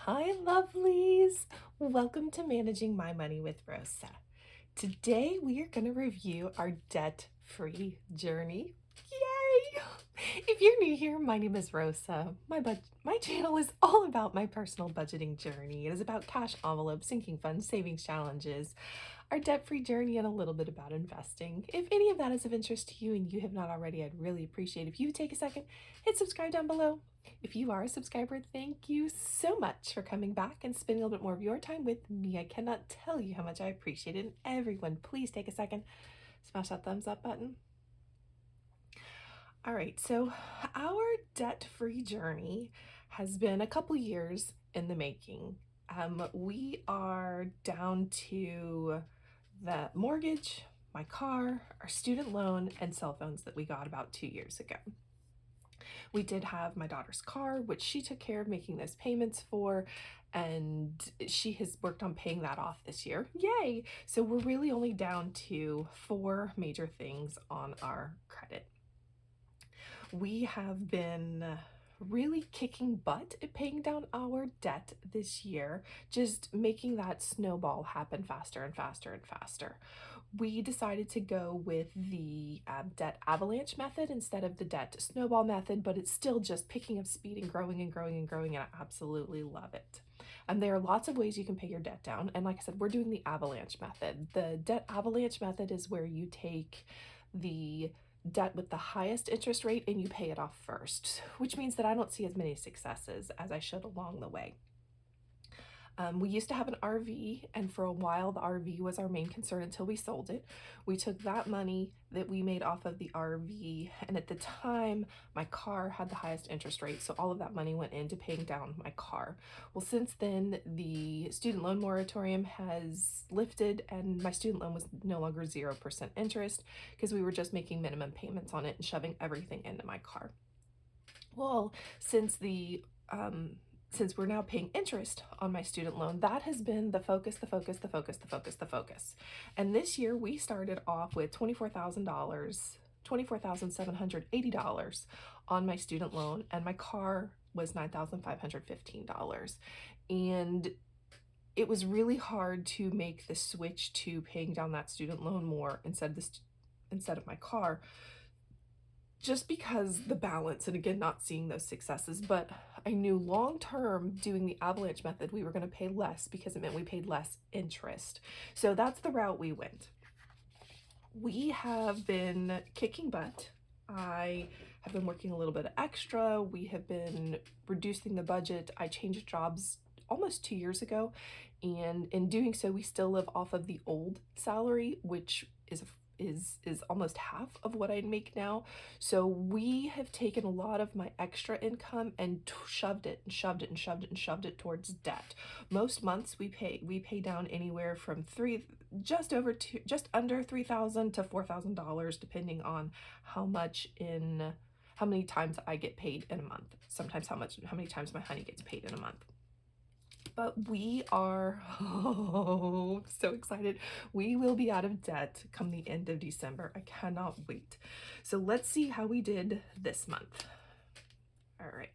Hi, lovelies! Welcome to Managing My Money with Rosa. Today we are going to review our debt-free journey. Yay! If you're new here, my name is Rosa. My channel is all about my personal budgeting journey. It is about cash envelopes, sinking funds, savings challenges, our debt-free journey, and a little bit about investing. If any of that is of interest to you and you have not already, I'd really appreciate if you would take a second, hit subscribe down below. If you are a subscriber, thank you so much for coming back and spending a little bit more of your time with me. I cannot tell you how much I appreciate it. And everyone, please take a second, smash that thumbs up button. All right, so our debt-free journey has been a couple years in the making. We are down to the mortgage, my car, our student loan, and cell phones that we got about 2 years ago. We did have my daughter's car, which she took care of making those payments for, and she has worked on paying that off this year. Yay! So we're really only down to 4 major things on our credit. We have been really kicking butt at paying down our debt this year, just making that snowball happen faster and faster and faster. We decided to go with the debt avalanche method instead of the debt snowball method, but it's still just picking up speed and growing and growing and growing, and I absolutely love it. And there are lots of ways you can pay your debt down, and like I said, we're doing the avalanche method. The debt avalanche method is where you take the debt with the highest interest rate and you pay it off first, which means that I don't see as many successes as I should along the way. We used to have an RV, and for a while the RV was our main concern until we sold it. We took that money that we made off of the RV, and at the time my car had the highest interest rate, so all of that money went into paying down my car. Well, since then the student loan moratorium has lifted and my student loan was no longer 0% interest because we were just making minimum payments on it and shoving everything into my car. Well, since we're now paying interest on my student loan, that has been the focus, the focus, the focus, the focus, the focus. And this year we started off with $24,780 on my student loan, and my car was $9,515. And it was really hard to make the switch to paying down that student loan more instead of my car, just because the balance, and again, not seeing those successes. But I knew long term doing the avalanche method, we were going to pay less because it meant we paid less interest. So that's the route we went. We have been kicking butt. I have been working a little bit extra. We have been reducing the budget. I changed jobs almost 2 years ago, and in doing so we still live off of the old salary, which is almost half of what I make now. So we have taken a lot of my extra income and shoved it and shoved it and shoved it and shoved it towards debt. Most months we pay down anywhere from just under $3,000 to $4,000, depending on how many times I get paid in a month. Sometimes how many times my honey gets paid in a month. But we are so excited. We will be out of debt come the end of December. I cannot wait. So let's see how we did this month. All right.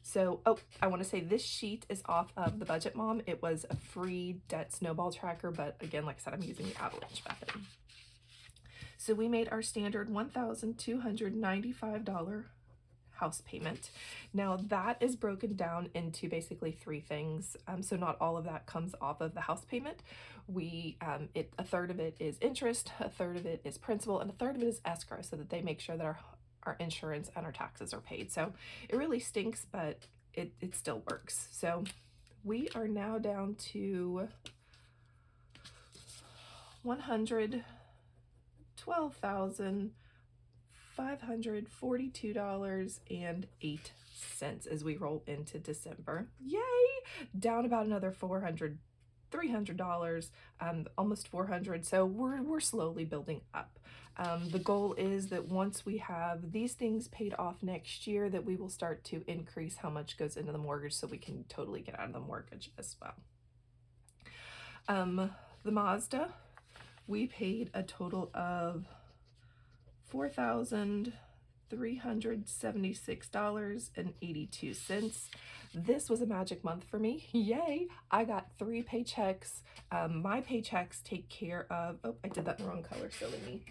So, I want to say this sheet is off of the Budget Mom. It was a free debt snowball tracker, but again, like I said, I'm using the avalanche method. So we made our standard $1,295 house payment. Now that is broken down into basically 3 things. So not all of that comes off of the house payment. A third of it is interest, a third of it is principal, and a third of it is escrow, so that they make sure that our insurance and our taxes are paid. So it really stinks, but it still works. So we are now down to $112,542.08 as we roll into December. Yay! Down about another $300, almost $400. So we're slowly building up. The goal is that once we have these things paid off next year, that we will start to increase how much goes into the mortgage so we can totally get out of the mortgage as well. The Mazda, we paid a total of $4,300 $376.82. This was a magic month for me. Yay! I got 3 paychecks. My paychecks take care of, oh, I did that in the wrong color, silly me.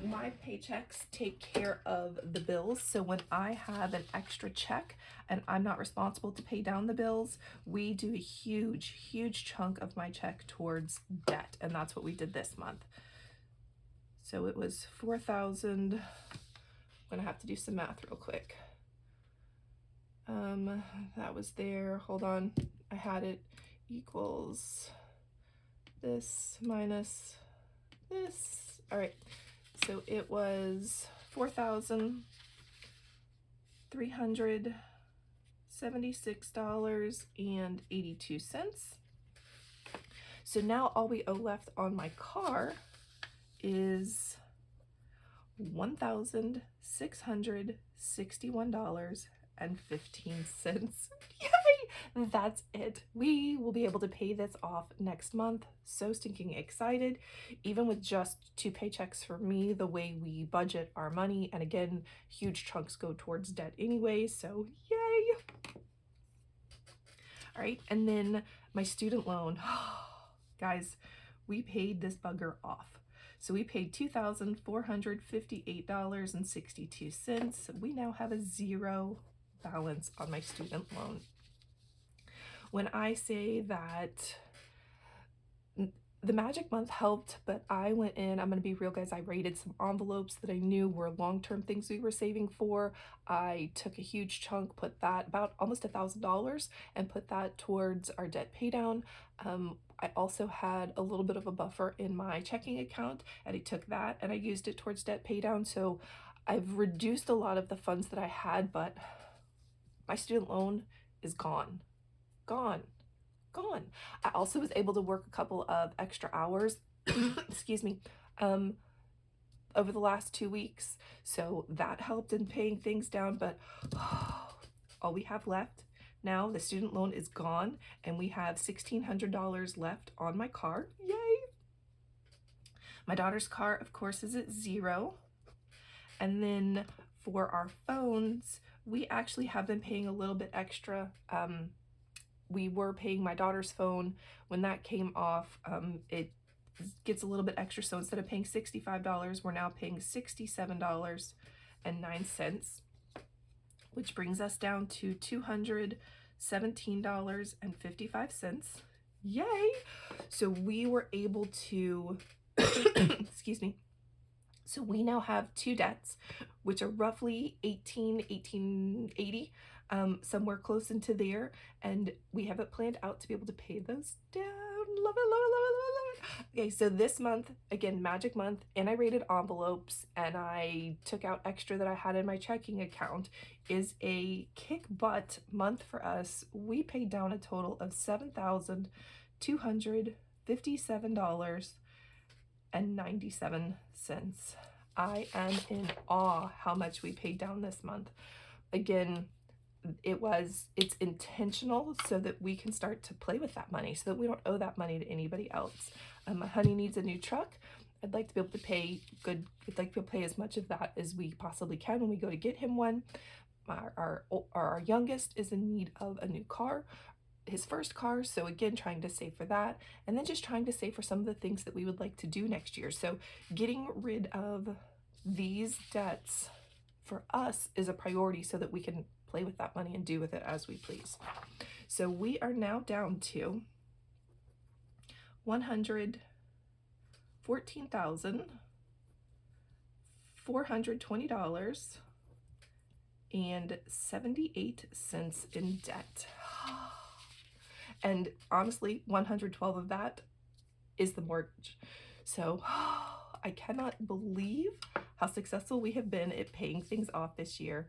My paychecks take care of the bills. So when I have an extra check and I'm not responsible to pay down the bills, we do a huge chunk of my check towards debt. And that's what we did this month. So it was 4,000. I'm gonna have to do some math real quick. That was there, hold on, I had it, equals this minus this. All right, so it was $4,376.82. So now all we owe left on my car is $1,661.15. Yay! That's it. We will be able to pay this off next month. So stinking excited. Even with just 2 paychecks for me, the way we budget our money, and again, huge chunks go towards debt anyway, so yay! All right, and then my student loan. Guys, we paid this bugger off. So we paid $2,458.62. We now have a 0 balance on my student loan. When I say that the magic month helped, but I went in, I'm gonna be real guys, I rated some envelopes that I knew were long-term things we were saving for. I took a huge chunk, put that about almost $1,000, and put that towards our debt pay down. I also had a little bit of a buffer in my checking account, and I took that and I used it towards debt pay down. So I've reduced a lot of the funds that I had, but my student loan is gone. Gone. I also was able to work a couple of extra hours, excuse me, over the last 2 weeks. So that helped in paying things down, but all we have left now, the student loan is gone, and we have $1,600 left on my car. Yay! My daughter's car, of course, is at 0. And then for our phones, we actually have been paying a little bit extra. We were paying my daughter's phone. When that came off, it gets a little bit extra. So instead of paying $65, we're now paying $67.09, which brings us down to $217.55. Yay! So we were able to, excuse me, so we now have 2 debts, which are roughly $1,880, somewhere close into there, and we have it planned out to be able to pay those down. Love it, love it, love it, love it. Okay, so this month, again, magic month, and I rated envelopes, and I took out extra that I had in my checking account, is a kick butt month for us. We paid down a total of $7,257.97. I am in awe how much we paid down this month. Again, it's intentional so that we can start to play with that money, so that we don't owe that money to anybody else. My honey needs a new truck. I'd like to be able to pay good. I'd like to be able to pay as much of that as we possibly can when we go to get him one. Our youngest is in need of a new car, his first car, so again, trying to save for that, and then just trying to save for some of the things that we would like to do next year. So getting rid of these debts for us is a priority so that we can play with that money and do with it as we please. So we are now down to $114,420.78 in debt. And honestly, 112 of that is the mortgage. So I cannot believe how successful we have been at paying things off this year.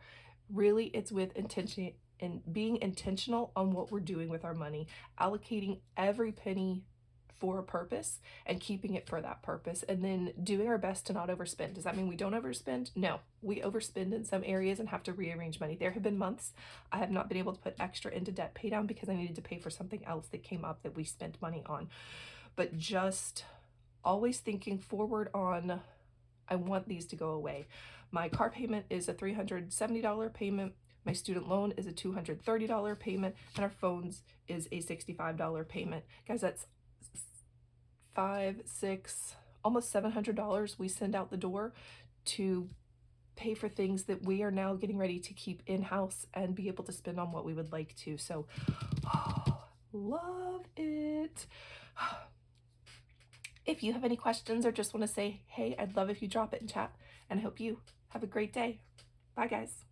Really, it's with intention and being intentional on what we're doing with our money, allocating every penny for a purpose and keeping it for that purpose, and then doing our best to not overspend. Does that mean we don't overspend? No, we overspend in some areas and have to rearrange money. There have been months I have not been able to put extra into debt pay down because I needed to pay for something else that came up that we spent money on. But just always thinking forward on I want these to go away. My car payment is a $370 payment. My student loan is a $230 payment, and our phones is a $65 payment. Guys, that's almost $700 we send out the door to pay for things that we are now getting ready to keep in-house and be able to spend on what we would like to. So, oh, love it. If you have any questions or just want to say, hey, I'd love if you drop it in chat, and I hope you have a great day. Bye, guys.